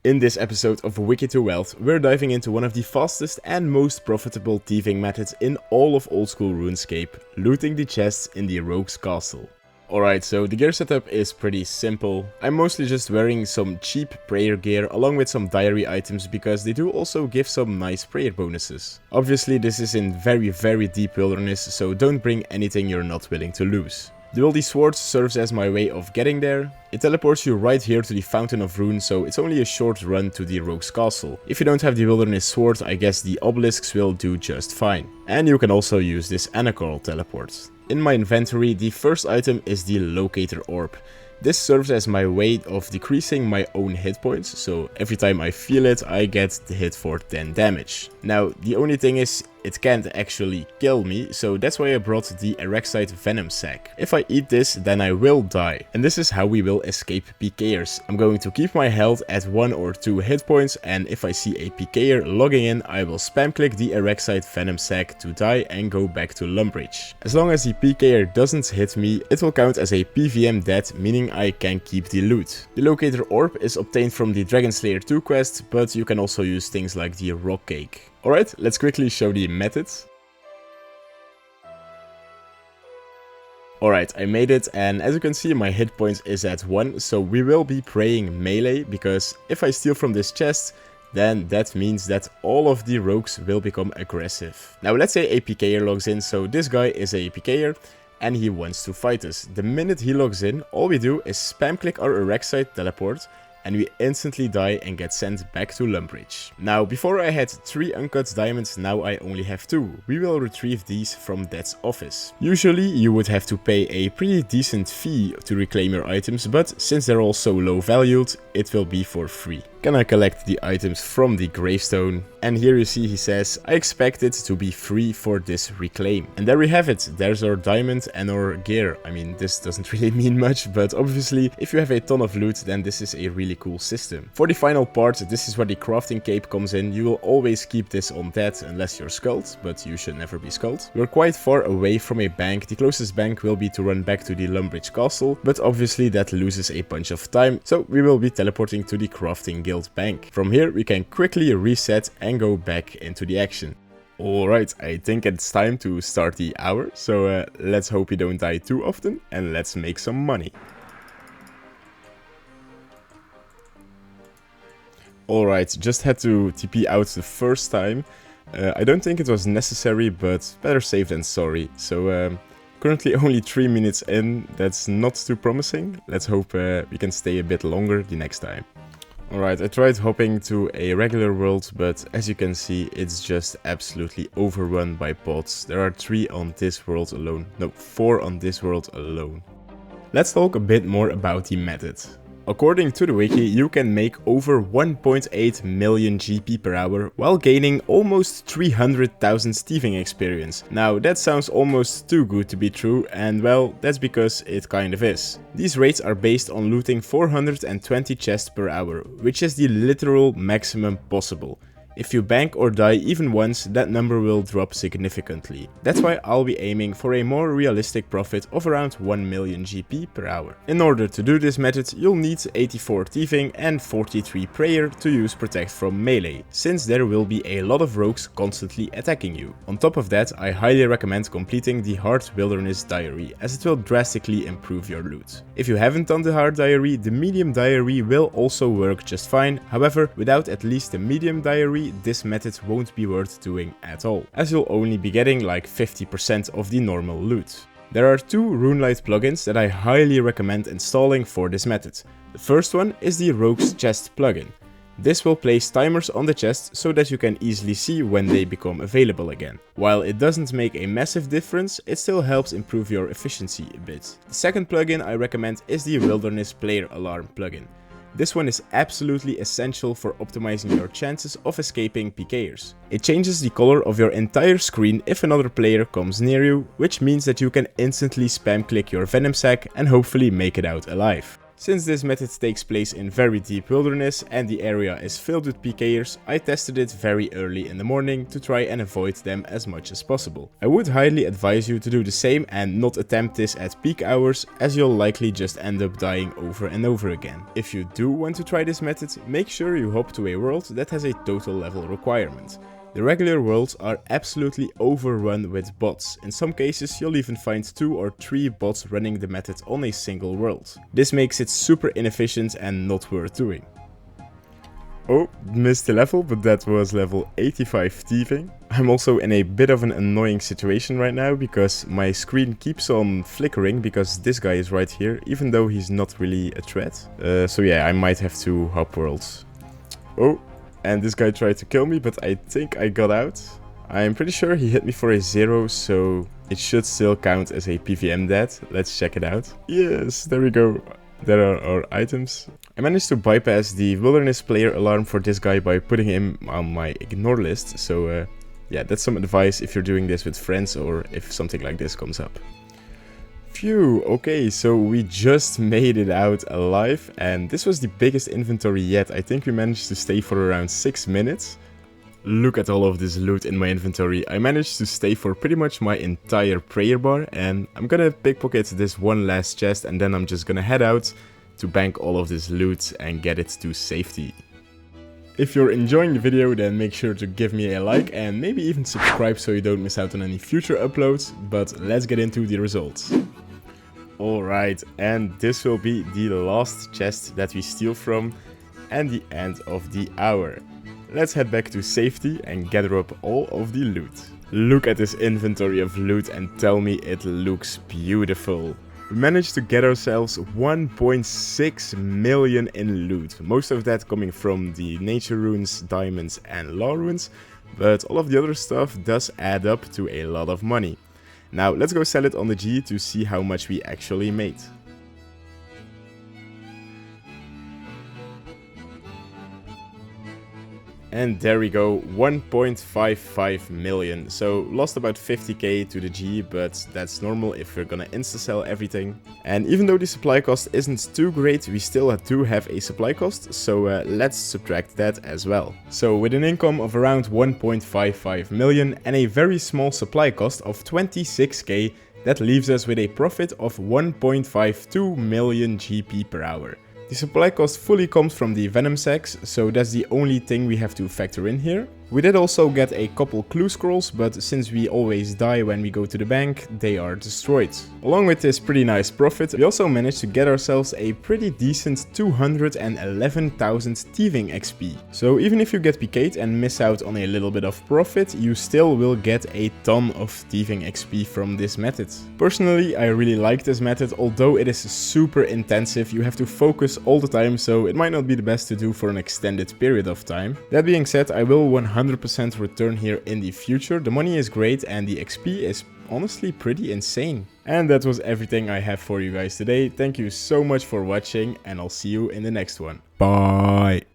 In this episode of Wiki to Wealth, we're diving into one of the fastest and most profitable thieving methods in all of Old School RuneScape, looting the chests in the Rogue's Castle. Alright, so the gear setup is pretty simple. I'm mostly just wearing some cheap prayer gear along with some diary items because they do also give some nice prayer bonuses. Obviously this is in very deep wilderness, so don't bring anything you're not willing to lose. The Wildy Sword serves as my way of getting there. It teleports you right here to the Fountain of Rune, so it's only a short run to the Rogue's Castle. If you don't have the Wilderness Sword, I guess the obelisks will do just fine. And you can also use this Anacorl teleport. In my inventory, the first item is the Locator Orb. This serves as my way of decreasing my own hit points, so every time I feel it, I get hit for 10 damage. Now, the only thing is, it can't actually kill me, so that's why I brought the Araxyte venom sac. If I eat this, then I will die, and this is how we will escape PKers. I'm going to keep my health at 1 or 2 hit points, and if I see a PKer logging in, I will spam click the Araxyte venom sac to die and go back to Lumbridge. As long as the PKer doesn't hit me, it will count as a PVM death, meaning I can keep the loot. The Locator Orb is obtained from the Dragon Slayer 2 quest, but you can also use things like the Rock Cake. Alright, let's quickly show the methods. Alright, I made it, and as you can see my hit points is at 1, so we will be praying melee, because if I steal from this chest, then that means that all of the rogues will become aggressive. Now let's say a PKer logs in, so this guy is a PKer, and he wants to fight us. The minute he logs in, all we do is spam click our Araxyte teleport, and we instantly die and get sent back to Lumbridge. Now, before I had 3 uncut diamonds, now I only have 2. We will retrieve these from Dead's office. Usually, you would have to pay a pretty decent fee to reclaim your items, but since they're all so low valued, it will be for free. Can I collect the items from the gravestone? And here you see he says, I expect it to be free for this reclaim. And there we have it, there's our diamond and our gear. I mean, this doesn't really mean much, but obviously, if you have a ton of loot, then this is a really cool system. For the final part, this is where the crafting cape comes in. You will always keep this on dead unless you're skulled, but you should never be skulled. We're quite far away from a bank. The closest bank will be to run back to the Lumbridge Castle, but obviously that loses a bunch of time, so we will be teleporting to the crafting guild bank. From here we can quickly reset and go back into the action. Alright, I think it's time to start the hour, so let's hope we don't die too often and let's make some money. Alright, just had to TP out the first time. I don't think it was necessary, but better safe than sorry. So currently only 3 minutes in, that's not too promising. Let's hope we can stay a bit longer the next time. Alright, I tried hopping to a regular world, but as you can see, it's just absolutely overrun by bots. There are 3 on this world alone. No, 4 on this world alone. Let's talk a bit more about the method. According to the wiki, you can make over 1.8 million GP per hour while gaining almost 300,000 thieving experience. Now that sounds almost too good to be true, and well, that's because it kind of is. These rates are based on looting 420 chests per hour, which is the literal maximum possible. If you bank or die even once, that number will drop significantly. That's why I'll be aiming for a more realistic profit of around 1 million GP per hour. In order to do this method, you'll need 84 thieving and 43 prayer to use protect from melee, since there will be a lot of rogues constantly attacking you. On top of that, I highly recommend completing the hard wilderness diary, as it will drastically improve your loot. If you haven't done the hard diary, the medium diary will also work just fine. However, without at least the medium diary, this method won't be worth doing at all, as you'll only be getting like 50% of the normal loot. There are 2 RuneLite plugins that I highly recommend installing for this method. The first one is the Rogue's Chest plugin. This will place timers on the chest so that you can easily see when they become available again. While it doesn't make a massive difference, it still helps improve your efficiency a bit. The second plugin I recommend is the Wilderness Player Alarm plugin. This one is absolutely essential for optimizing your chances of escaping PKers. It changes the color of your entire screen if another player comes near you, which means that you can instantly spam click your venom sac and hopefully make it out alive. Since this method takes place in very deep wilderness and the area is filled with PKers, I tested it very early in the morning to try and avoid them as much as possible. I would highly advise you to do the same and not attempt this at peak hours, as you'll likely just end up dying over and over again. If you do want to try this method, make sure you hop to a world that has a total level requirement. The regular worlds are absolutely overrun with bots. In some cases you'll even find 2 or 3 bots running the method on a single world. This makes it super inefficient and not worth doing. Oh, missed the level, but that was level 85 thieving. I'm also in a bit of an annoying situation right now because my screen keeps on flickering because this guy is right here, even though he's not really a threat. So yeah, I might have to hop worlds. Oh. And this guy tried to kill me, but I think I got out. I'm pretty sure he hit me for a 0, so it should still count as a PVM dead. Let's check it out. Yes, there we go. There are our items. I managed to bypass the wilderness player alarm for this guy by putting him on my ignore list. So yeah, that's some advice if you're doing this with friends or if something like this comes up. Phew, okay, so we just made it out alive, and this was the biggest inventory yet. I think we managed to stay for around 6 minutes. Look at all of this loot in my inventory. I managed to stay for pretty much my entire prayer bar, and I'm gonna pickpocket this one last chest, and then I'm just gonna head out to bank all of this loot and get it to safety. If you're enjoying the video, then make sure to give me a like and maybe even subscribe so you don't miss out on any future uploads, but let's get into the results. Alright, and this will be the last chest that we steal from and the end of the hour. Let's head back to safety and gather up all of the loot. Look at this inventory of loot and tell me it looks beautiful. We managed to get ourselves 1.6 million in loot, most of that coming from the nature runes, diamonds and law runes, but all of the other stuff does add up to a lot of money. Now let's go sell it on the G to see how much we actually made. And there we go, 1.55 million. So lost about 50k to the G, but that's normal if we're gonna insta-sell everything. And even though the supply cost isn't too great, we still do have a supply cost, so let's subtract that as well. So with an income of around 1.55 million and a very small supply cost of 26k, that leaves us with a profit of 1.52 million GP per hour. The supply cost fully comes from the venom sacks, so that's the only thing we have to factor in here. We did also get a couple clue scrolls, but since we always die when we go to the bank, they are destroyed. Along with this pretty nice profit, we also managed to get ourselves a pretty decent 211,000 Thieving XP. So even if you get PK'd and miss out on a little bit of profit, you still will get a ton of Thieving XP from this method. Personally, I really like this method, although it is super intensive. You have to focus all the time, so it might not be the best to do for an extended period of time. That being said, I will 100% return here in the future. The money is great and the XP is honestly pretty insane. And that was everything I have for you guys today. Thank you so much for watching and I'll see you in the next one. Bye!